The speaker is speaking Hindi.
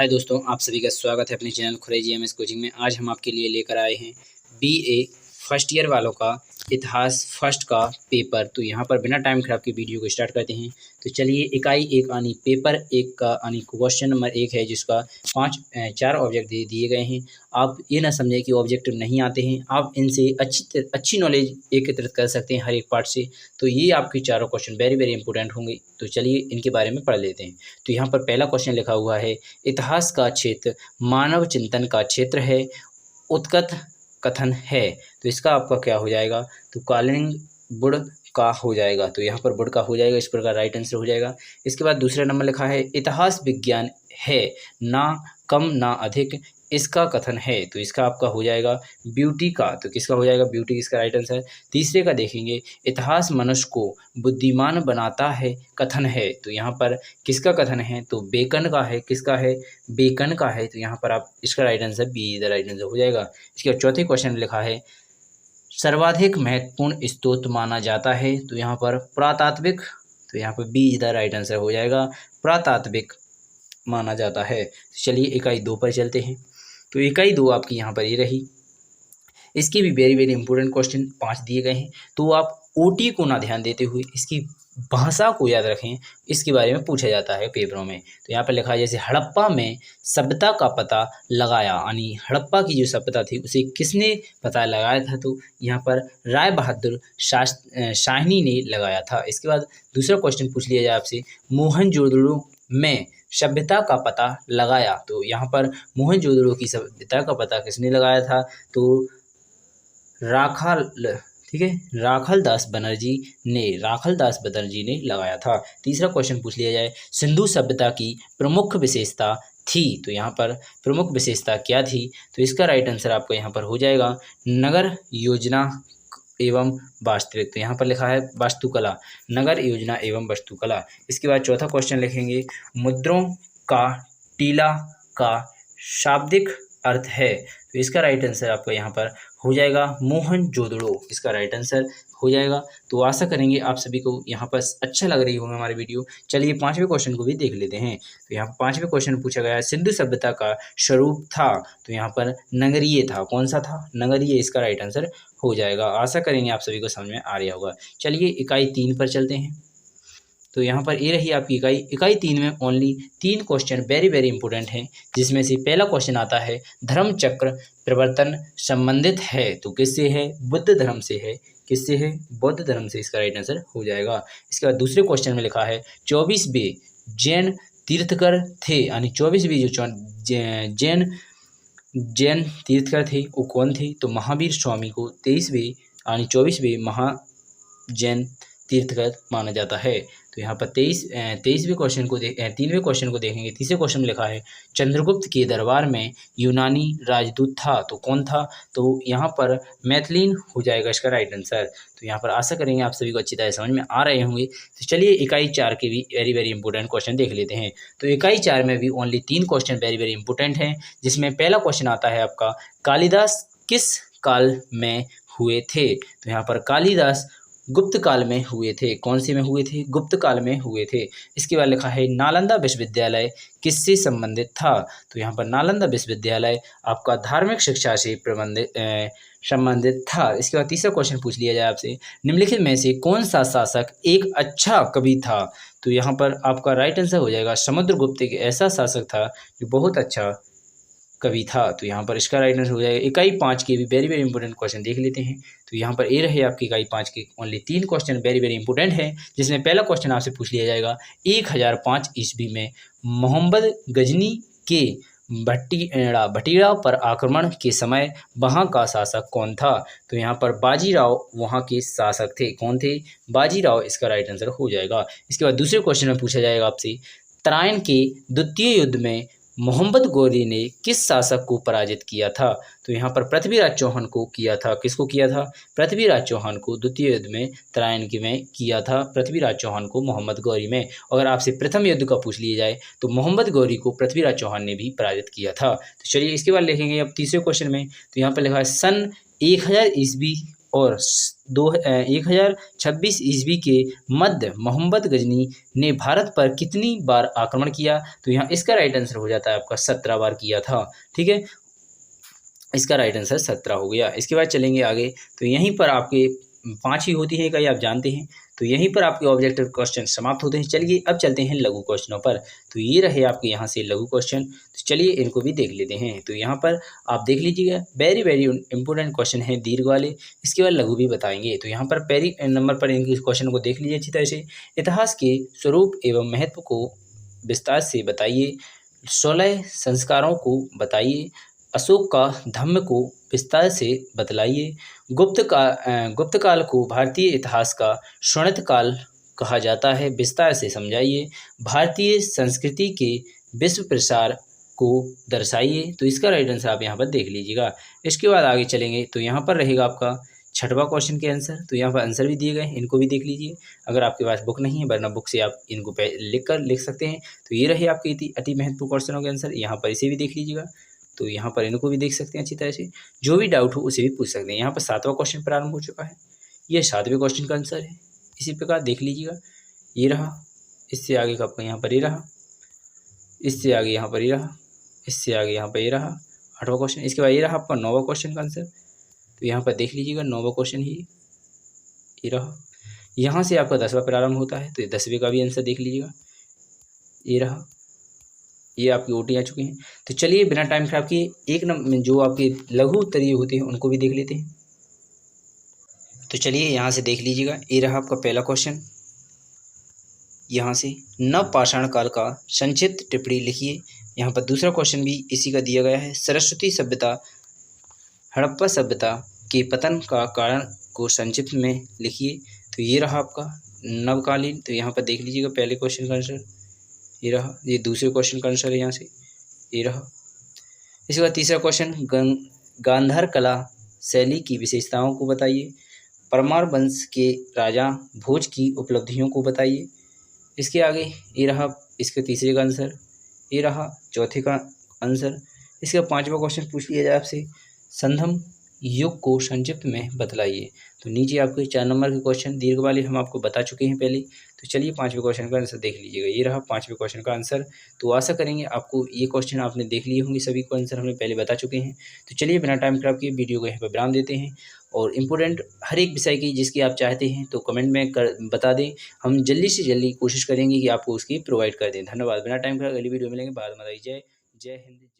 हाय दोस्तों, आप सभी का स्वागत है अपने चैनल खुरई जीएमएस कोचिंग में। आज हम आपके लिए लेकर आए हैं बीए फर्स्ट ईयर वालों का इतिहास फर्स्ट का पेपर। तो यहाँ पर बिना टाइम खराब के वीडियो को स्टार्ट करते हैं। तो चलिए इकाई एक यानी पेपर एक का यानी क्वेश्चन नंबर 1 है, जिसका 4 ऑब्जेक्ट दिए गए हैं। आप ये ना समझें कि ऑब्जेक्टिव नहीं आते हैं, आप इनसे अच्छी नॉलेज एकत्रित कर सकते हैं हर एक पार्ट से। तो ये आपके चारों क्वेश्चन वेरी वेरी इंपॉर्टेंट होंगे। तो चलिए इनके बारे में पढ़ लेते हैं। तो यहाँ पर पहला क्वेश्चन लिखा हुआ है, इतिहास का क्षेत्र मानव चिंतन का क्षेत्र है, उत्कट कथन है। तो इसका आपका क्या हो जाएगा? तो कालीन बुड़ का हो जाएगा। तो यहाँ पर बुड़ का हो जाएगा, इस प्रकार राइट आंसर हो जाएगा। इसके बाद दूसरा नंबर लिखा है, इतिहास विज्ञान है, ना कम ना अधिक, इसका कथन है। तो इसका आपका हो जाएगा ब्यूटी का। तो किसका हो जाएगा? ब्यूटी इसका राइट आंसर। तीसरे का देखेंगे, इतिहास मनुष्य को बुद्धिमान बनाता है, कथन है। तो यहाँ पर किसका कथन है? तो बेकन का है। किसका है? बेकन का है। तो यहाँ पर आप इसका right answer be the right answer हो जाएगा। इसके बाद चौथे क्वेश्चन में लिखा है, सर्वाधिक महत्वपूर्ण स्रोत माना जाता है। तो यहाँ पर पुरातात्विक। तो यहाँ पर बी द राइट आंसर हो जाएगा, पुरातात्विक माना जाता है। चलिए इकाई 2 पर चलते हैं। तो इकाई 2 आपकी यहाँ पर ये रही। इसके भी वेरी वेरी इंपॉर्टेंट क्वेश्चन 5 दिए गए हैं। तो आप ओटी को ना ध्यान देते हुए इसकी भाषा को याद रखें, इसके बारे में पूछा जाता है पेपरों में। तो यहाँ पर लिखा है, जैसे हड़प्पा में सभ्यता का पता लगाया, यानी हड़प्पा की जो सभ्यता थी उसे किसने पता लगाया था? तो यहाँ पर राय बहादुर शाहनी ने लगाया था। इसके बाद दूसरा क्वेश्चन पूछ लिया जाए आपसे, मोहनजोदड़ो में सभ्यता का पता लगाया। तो यहाँ पर मोहनजोदड़ो की सभ्यता का पता किसने लगाया था? तो ठीक है, राखल दास बनर्जी ने लगाया था। तीसरा क्वेश्चन पूछ लिया जाए, सिंधु सभ्यता की प्रमुख विशेषता थी। तो यहाँ पर प्रमुख विशेषता क्या थी? तो इसका राइट आंसर आपका यहाँ पर हो जाएगा नगर योजना एवं वास्तुकला। तो यहाँ पर लिखा है वास्तुकला, नगर योजना एवं वास्तुकला। इसके बाद चौथा क्वेश्चन लिखेंगे, मुद्रों का टीला का शाब्दिक अर्थ है। तो इसका राइट आंसर आपका यहाँ पर हो जाएगा मोहनजोदड़ो, इसका राइट आंसर हो जाएगा। तो आशा करेंगे आप सभी को यहाँ पर अच्छा लग रही होगा हमारी वीडियो। चलिए 5वें क्वेश्चन को भी देख लेते हैं। तो यहाँ पर 5वें क्वेश्चन पूछा गया है, सिंधु सभ्यता का स्वरूप था। तो यहाँ पर नगरीय था। कौन सा था? नगरीय, इसका राइट आंसर हो जाएगा। आशा करेंगे आप सभी को समझ में आ रहा होगा। चलिए इकाई 3 पर चलते हैं। तो यहाँ पर ये रही आपकी इकाई 3 में only 3 question very very important हैं, जिसमें से पहला क्वेश्चन आता है, धर्म चक्र प्रवर्तन संबंधित है। तो किससे है? बुद्ध धर्म से है। किससे है? बौद्ध धर्म से, इसका राइट आंसर हो जाएगा। इसके बाद दूसरे क्वेश्चन में लिखा है, 24वें जैन तीर्थकर थे, यानी 24वें जो जैन तीर्थकर थे वो कौन थे? तो महावीर स्वामी को 23वें यानी 24वें जैन तीर्थकर माना जाता है। तो यहाँ पर 23वें क्वेश्चन को 3वें क्वेश्चन को देखेंगे। तीसरे क्वेश्चन में लिखा है, चंद्रगुप्त के दरबार में यूनानी राजदूत था। तो कौन था? तो यहाँ पर मैथिलीन हो जाएगा इसका राइट आंसर। तो यहाँ पर आशा करेंगे आप सभी को अच्छी तरह समझ में आ रहे होंगे। तो चलिए इकाई 4 के भी वेरी वेरी इंपॉर्टेंट क्वेश्चन देख लेते हैं। तो इकाई 4 में भी only 3 question very very important हैं, जिसमें पहला क्वेश्चन आता है आपका, कालिदास किस काल में हुए थे? तो यहाँ पर कालिदास गुप्त काल में हुए थे। कौन से में हुए थे? गुप्त काल में हुए थे। इसके बाद लिखा है, नालंदा विश्वविद्यालय किससे संबंधित था? तो यहाँ पर नालंदा विश्वविद्यालय आपका धार्मिक शिक्षा से संबंधित था। इसके बाद तीसरा क्वेश्चन पूछ लिया जाए आपसे, निम्नलिखित में से कौन सा शासक एक अच्छा कवि था? तो यहाँ पर आपका राइट आंसर हो जाएगा, समुद्रगुप्त एक ऐसा शासक था जो बहुत अच्छा कवि था। तो यहाँ पर इसका राइट आंसर हो जाएगा। इकाई 5 के भी वेरी वेरी इंपॉर्टेंट क्वेश्चन देख लेते हैं। तो यहाँ पर ये रहे आपकी इकाई 5 के only 3 question very very important है, जिसमें पहला क्वेश्चन आपसे पूछ लिया जाएगा, 1005 ईस्वी में मोहम्मद गजनी के भटीड़ा पर आक्रमण के समय वहाँ का शासक कौन था? तो यहाँ पर बाजीराव वहाँ के शासक थे। कौन थे? बाजीराव, इसका राइट आंसर हो जाएगा। इसके बाद दूसरे क्वेश्चन में पूछा जाएगा आपसे, तराइन के द्वितीय युद्ध में मोहम्मद गौरी ने किस शासक को पराजित किया था? तो यहाँ पर पृथ्वीराज चौहान को किया था। किसको किया था? पृथ्वीराज चौहान को द्वितीय युद्ध में तराइन के में किया था, पृथ्वीराज चौहान को मोहम्मद गौरी में। अगर आपसे प्रथम युद्ध का पूछ लिया जाए तो मोहम्मद गौरी को पृथ्वीराज चौहान ने भी पराजित किया था। तो चलिए इसके बाद लिखेंगे अब तीसरे क्वेश्चन में। तो यहाँ पर लिखा है, सन 1000 ईस्वी और 1026 ईस्वी के मध्य मोहम्मद गजनी ने भारत पर कितनी बार आक्रमण किया? तो यहाँ इसका राइट आंसर हो जाता है आपका 17 बार किया था। ठीक है, इसका राइट आंसर 17 हो गया। इसके बाद चलेंगे आगे, तो यहीं पर आपके 5 ही होती है इकाई, आप जानते हैं। तो यहीं पर आपके ऑब्जेक्टिव क्वेश्चन समाप्त होते हैं। चलिए अब चलते हैं लघु क्वेश्चनों पर। तो ये रहे आपके यहाँ से लघु क्वेश्चन, तो चलिए इनको भी देख लेते हैं। तो यहाँ पर आप देख लीजिएगा, वेरी वेरी इंपॉर्टेंट क्वेश्चन है दीर्घ वाले, इसके बाद लघु भी बताएंगे। तो यहाँ पर पहली नंबर पर इनके क्वेश्चन को देख लीजिए अच्छी तरह से। इतिहास के स्वरूप एवं महत्व को विस्तार से बताइए। 16 संस्कारों को बताइए। अशोक का धम्म को विस्तार से बतलाइए। गुप्त काल को भारतीय इतिहास का स्वर्णिम काल कहा जाता है, विस्तार से समझाइए। भारतीय संस्कृति के विश्व प्रसार को दर्शाइए। तो इसका राइट आंसर आप यहाँ पर देख लीजिएगा। इसके बाद आगे चलेंगे, तो यहाँ पर रहेगा आपका 6वां क्वेश्चन के आंसर। तो यहाँ पर आंसर भी दिए गए हैं, इनको भी देख लीजिए अगर आपके पास बुक नहीं है, वरना बुक से आप इनको लिख सकते हैं। तो ये रहे आपके अति महत्वपूर्ण क्वेश्चनों के आंसर, यहाँ पर इसे भी देख लीजिएगा। तो यहाँ पर इनको भी देख सकते हैं अच्छी तरह से, जो भी डाउट हो उसे भी पूछ सकते हैं। यहाँ पर 7वां क्वेश्चन प्रारंभ हो चुका है, ये 7वें क्वेश्चन का आंसर है। इसी प्रकार देख लीजिएगा, ये रहा, इससे आगे का आपका यहाँ पर ये रहा, इससे आगे यहाँ पर ये रहा, इससे आगे यहाँ पर ये रहा 8वां क्वेश्चन। इसके बाद ये रहा आपका 9वां क्वेश्चन का आंसर। तो यहाँ पर देख लीजिएगा 9वां क्वेश्चन ही ये रहा। यहाँ से आपका 10वां प्रारंभ होता है, तो 10वें का भी आंसर देख लीजिएगा, ये रहा। ये आपकी ओटी आ चुके हैं। तो चलिए बिना टाइम खराब किए एक नंबर जो आपके लघु उत्तरीय होते हैं उनको भी देख लेते हैं। तो चलिए यहाँ से देख लीजिएगा, ये रहा आपका पहला क्वेश्चन। यहाँ से नवपाषाण काल का संक्षिप्त टिप्पणी लिखिए। यहाँ पर दूसरा क्वेश्चन भी इसी का दिया गया है। सरस्वती सभ्यता हड़प्पा सभ्यता के पतन का कारण को संक्षिप्त में लिखिए। तो ये रहा आपका नवकालीन। तो यहाँ पर देख लीजिएगा पहले क्वेश्चन का आंसर ये रहा, ये दूसरे क्वेश्चन का आंसर है यहाँ से ये रहा। इसके बाद तीसरा क्वेश्चन, गांधार कला शैली की विशेषताओं को बताइए। परमार वंश के राजा भोज की उपलब्धियों को बताइए। इसके आगे ये रहा इसके तीसरे का आंसर, ये रहा चौथे का आंसर। इसका 5वां क्वेश्चन पूछ लिया जाए आपसे, संधम युग को संक्षिप्त में बतलाइए। तो नीचे आपके 4 नंबर के क्वेश्चन दीर्घ वाले हम आपको बता चुके हैं पहले। तो चलिए 5वें क्वेश्चन का आंसर देख लीजिएगा, ये रहा 5वें क्वेश्चन का आंसर। तो आशा करेंगे आपको ये क्वेश्चन आपने देख लिए होंगे, सभी को आंसर हमने पहले बता चुके हैं। तो चलिए बिना टाइम खराब किए वीडियो को यहाँ पर विराम देते हैं, और इम्पोर्टेंट हर एक विषय की जिसकी आप चाहते हैं तो कमेंट में बता दें, हम जल्दी से जल्दी कोशिश करेंगे कि आपको उसकी प्रोवाइड कर दें। धन्यवाद। बिना टाइम खराब अगली वीडियो मिलेंगे। बाद में जय हिंद।